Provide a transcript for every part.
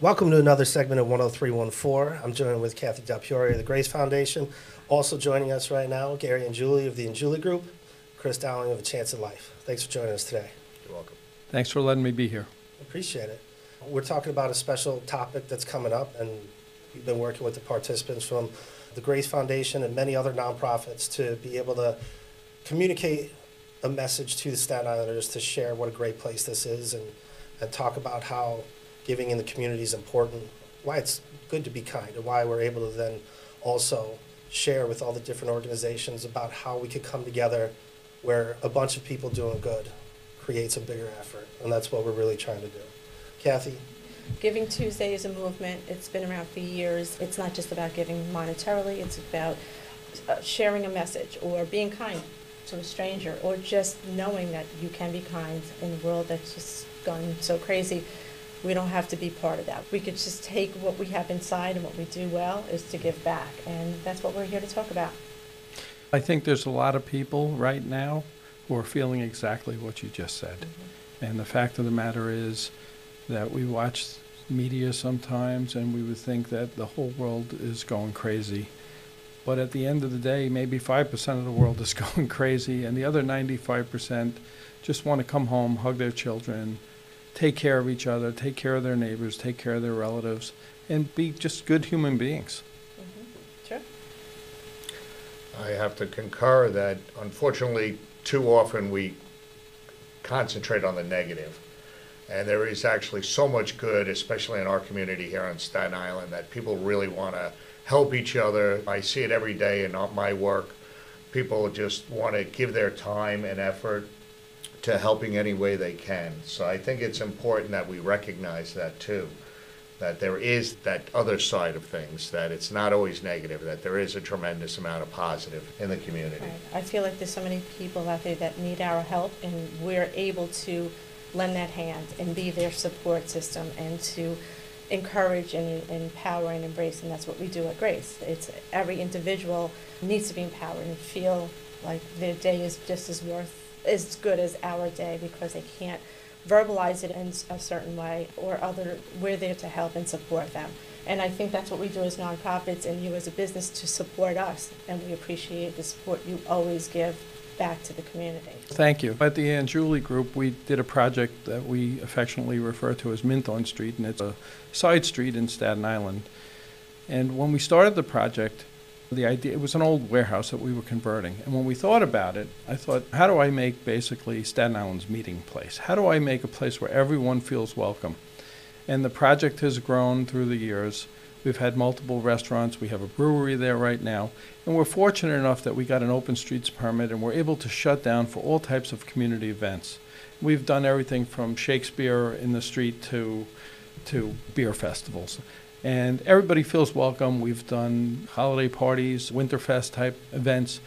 Welcome to another segment of 10314. I'm joined with Kathy Delpure of the Grace Foundation. Also joining us right now, Gary and Julie of the Angiuli Group, Chris Dowling of A Chance at Life. Thanks for joining us today. You're welcome. Thanks for letting me be here. Appreciate it. We're talking about a special topic that's coming up, and we've been working with the participants from the Grace Foundation and many other nonprofits to be able to communicate a message to the Staten Islanders to share what a great place this is and talk about how giving in the community is important, why it's good to be kind, and why we're able to then also share with all the different organizations about how we could come together where a bunch of people doing good creates a bigger effort, and that's what we're really trying to do. Kathy? Giving Tuesday is a movement. It's been around for years. It's not just about giving monetarily. It's about sharing a message or being kind to a stranger or just knowing that you can be kind in a world that's just gone so crazy. We don't have to be part of that. We could just take what we have inside, and what we do well is to give back, and that's what we're here to talk about. I think there's a lot of people right now who are feeling exactly what you just said. Mm-hmm. And the fact of the matter is that we watch media sometimes and we would think that the whole world is going crazy. But at the end of the day, maybe 5% of the world is going crazy, and the other 95% just want to come home, hug their children, take care of each other, take care of their neighbors, take care of their relatives, and be just good human beings. Mm-hmm. Sure. I have to concur that unfortunately too often we concentrate on the negative. And there is actually so much good, especially in our community here on Staten Island, that people really want to help each other. I see it every day in my work. People just want to give their time and effort to helping any way they can. So I think it's important that we recognize that too, that there is that other side of things, that it's not always negative, that there is a tremendous amount of positive in the community. Right. I feel like there's so many people out there that need our help, and we're able to lend that hand and be their support system and to encourage and empower and embrace, and that's what we do at Grace. It's every individual needs to be empowered and feel like their day is just as good as our day, because they can't verbalize it in a certain way or other. We're there to help and support them. And I think that's what we do as nonprofits and you as a business to support us, and we appreciate the support you always give back to the community. Thank you. At the Angiuli Group, we did a project that we affectionately refer to as Minthorn Street, and it's a side street in Staten Island. And when we started the project, the idea, it was an old warehouse that we were converting. And when we thought about it, I thought, how do I make basically Staten Island's meeting place? How do I make a place where everyone feels welcome? And the project has grown through the years. We've had multiple restaurants. We have a brewery there right now. And we're fortunate enough that we got an open streets permit and we're able to shut down for all types of community events. We've done everything from Shakespeare in the street to beer festivals. And everybody feels welcome. We've done holiday parties, Winterfest type events.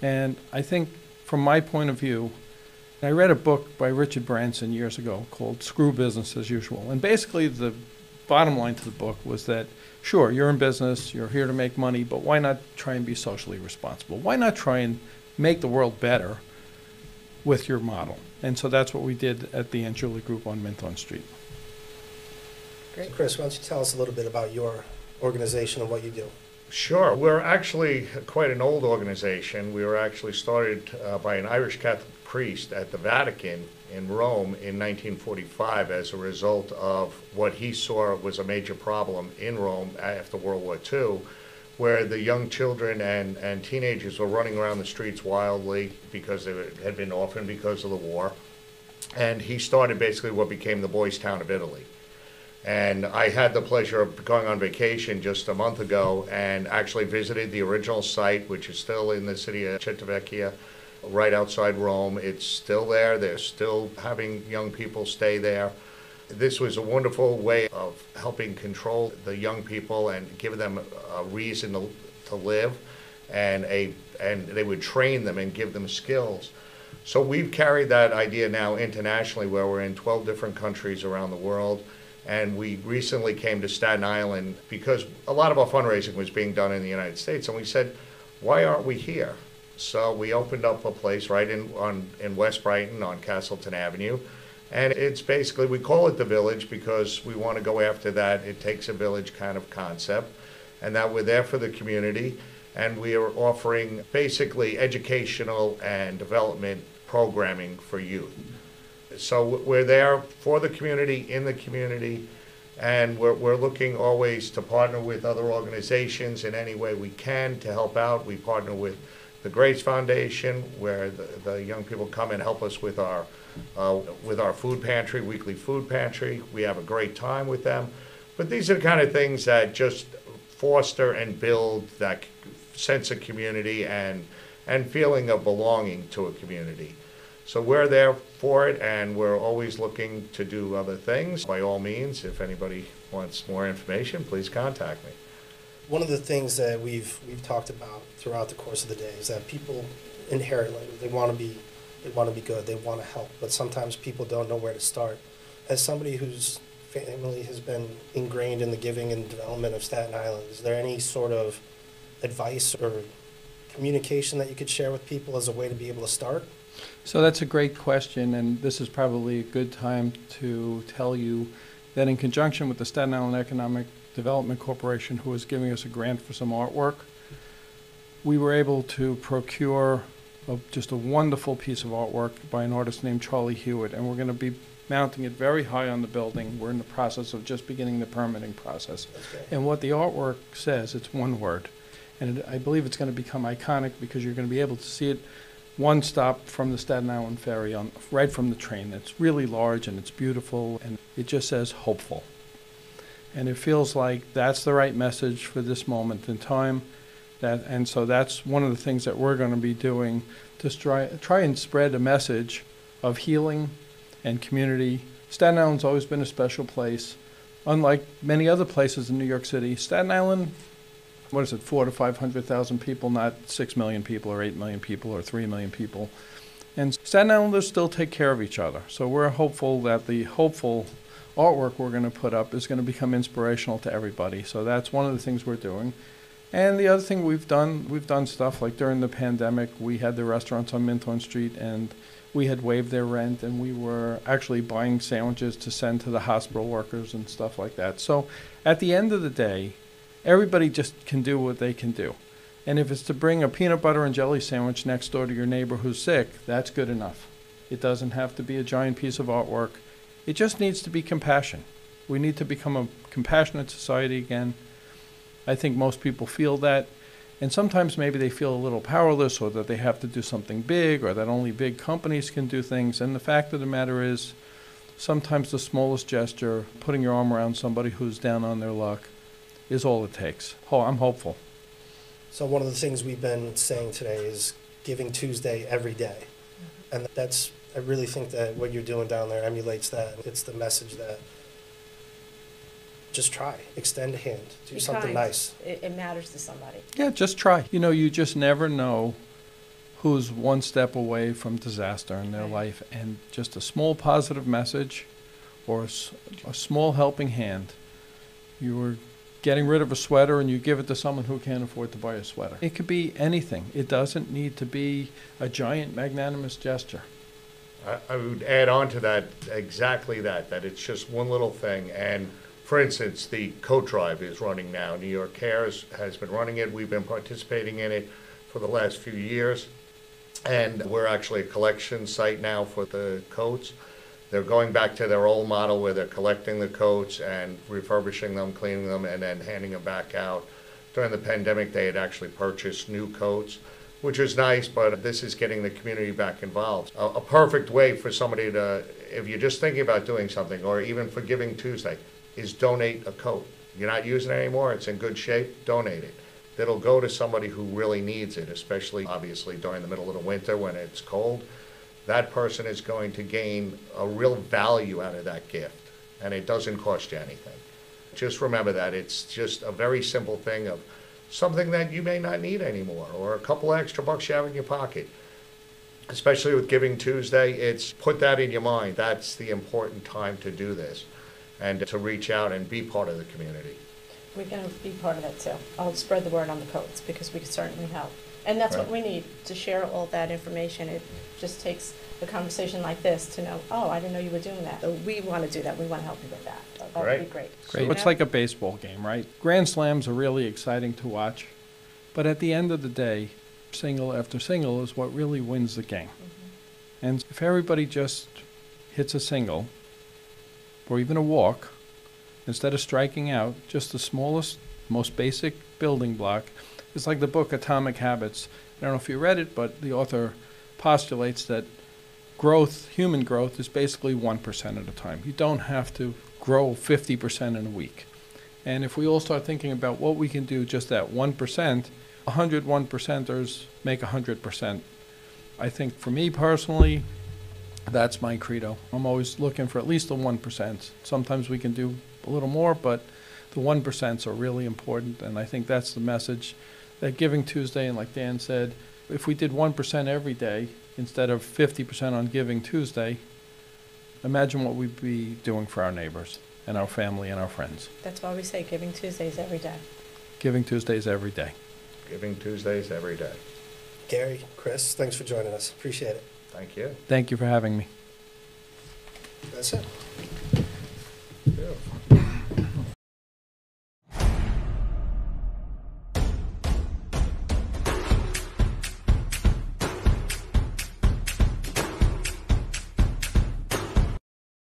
And I think from my point of view, I read a book by Richard Branson years ago called Screw Business as Usual. And basically the bottom line to the book was that, sure, you're in business, you're here to make money, but why not try and be socially responsible? Why not try and make the world better with your model? And so that's what we did at the Angiuli Group on Minthorn Street. Great. Chris, why don't you tell us a little bit about your organization and what you do? Sure. We're actually quite an old organization. We were actually started by an Irish Catholic priest at the Vatican in Rome in 1945 as a result of what he saw was a major problem in Rome after World War II, where the young children and teenagers were running around the streets wildly because they had been orphaned because of the war. And he started basically what became the Boys' Town of Italy. And I had the pleasure of going on vacation just a month ago and actually visited the original site, which is still in the city of Civitavecchia, right outside Rome. It's still there. They're still having young people stay there. This was a wonderful way of helping control the young people and give them a reason to live, and they would train them and give them skills. So we've carried that idea now internationally, where we're in 12 different countries around the world. And we recently came to Staten Island because a lot of our fundraising was being done in the United States. And we said, why aren't we here? So we opened up a place right in West Brighton on Castleton Avenue. And it's basically, we call it the village because we want to go after that it takes a village kind of concept, and that we're there for the community, and we are offering basically educational and development programming for youth. So we're there for the community, in the community, and we're looking always to partner with other organizations in any way we can to help out. We partner with the Grace Foundation, where the young people come and help us with our food pantry, weekly food pantry. We have a great time with them. But these are the kind of things that just foster and build that sense of community and feeling of belonging to a community. So we're there for it, and we're always looking to do other things. By all means, if anybody wants more information, please contact me. One of the things that we've talked about throughout the course of the day is that people inherently, they want to be good, they want to help, but sometimes people don't know where to start. As somebody whose family has been ingrained in the giving and development of Staten Island, is there any sort of advice or communication that you could share with people as a way to be able to start? So that's a great question, and this is probably a good time to tell you that in conjunction with the Staten Island Economic Development Corporation, who is giving us a grant for some artwork, we were able to procure just a wonderful piece of artwork by an artist named Charlie Hewitt, and we're going to be mounting it very high on the building. We're in the process of just beginning the permitting process. Okay. And what the artwork says, it's one word, and I believe it's going to become iconic because you're going to be able to see it one stop from the Staten Island Ferry, right from the train. It's really large and it's beautiful, and it just says hopeful. And it feels like that's the right message for this moment in time. And so that's one of the things that we're going to be doing to try and spread a message of healing and community. Staten Island's always been a special place. Unlike many other places in New York City, Staten Island, 400,000 to 500,000 people, not 6 million people or 8 million people or 3 million people. And Staten Islanders still take care of each other. So we're hopeful that the hopeful artwork we're going to put up is going to become inspirational to everybody. So that's one of the things we're doing. And the other thing we've done stuff like during the pandemic, we had the restaurants on Minthorn Street, and we had waived their rent, and we were actually buying sandwiches to send to the hospital workers and stuff like that. So at the end of the day, everybody just can do what they can do. And if it's to bring a peanut butter and jelly sandwich next door to your neighbor who's sick, that's good enough. It doesn't have to be a giant piece of artwork. It just needs to be compassion. We need to become a compassionate society again. I think most people feel that. And sometimes maybe they feel a little powerless, or that they have to do something big, or that only big companies can do things. And the fact of the matter is, sometimes the smallest gesture, putting your arm around somebody who's down on their luck, is all it takes. Oh, I'm hopeful. So one of the things we've been saying today is Giving Tuesday every day. And I really think that what you're doing down there emulates that. It's the message that just try, extend a hand, do Be something kind. nice. It matters to somebody. Yeah, just try. You just never know who's one step away from disaster in their Right. life, and just a small positive message or a small helping hand. You were getting rid of a sweater and you give it to someone who can't afford to buy a sweater. It could be anything. It doesn't need to be a giant magnanimous gesture. I would add on to that exactly that it's just one little thing. And for instance, the coat drive is running now. New York Cares has been running it. We've been participating in it for the last few years. And we're actually a collection site now for the coats. They're going back to their old model where they're collecting the coats and refurbishing them, cleaning them, and then handing them back out. During the pandemic, they had actually purchased new coats, which was nice, but this is getting the community back involved. A perfect way for somebody to, if you're just thinking about doing something, or even for Giving Tuesday, is donate a coat. You're not using it anymore, it's in good shape, donate it. It'll go to somebody who really needs it, especially obviously during the middle of the winter when it's cold. That person is going to gain a real value out of that gift, and it doesn't cost you anything. Just remember that. It's just a very simple thing of something that you may not need anymore, or a couple extra bucks you have in your pocket. Especially with Giving Tuesday, it's put that in your mind. That's the important time to do this, and to reach out and be part of the community. We're going to be part of that too. I'll spread the word on the coats because we can certainly help. And that's what Right. we need, to share all that information. It just takes a conversation like this to know, oh, I didn't know you were doing that. So we want to do that. We want to help you with that. So that would be Great. great. Great. You It's know? like a baseball game, right? Grand slams are really exciting to watch, but at the end of the day, single after single is what really wins the game. Mhm. And if everybody just hits a single, or even a walk, instead of striking out, just the smallest, most basic building block, it's like the book Atomic Habits. I don't know if you read it, but the author postulates that growth, human growth, is basically 1% at a time. You don't have to grow 50% in a week. And if we all start thinking about what we can do just at 1%, 100 1%ers make 100%. I think for me personally, that's my credo. I'm always looking for at least the 1%. Sometimes we can do a little more, but the 1% are really important, and I think that's the message that Giving Tuesday, and like Dan said, if we did 1% every day instead of 50% on Giving Tuesday, imagine what we'd be doing for our neighbors and our family and our friends. That's why we say Giving Tuesdays every day. Giving Tuesdays every day. Giving Tuesdays every day. Gary, Chris, thanks for joining us. Appreciate it. Thank you. Thank you for having me. That's it. Beautiful.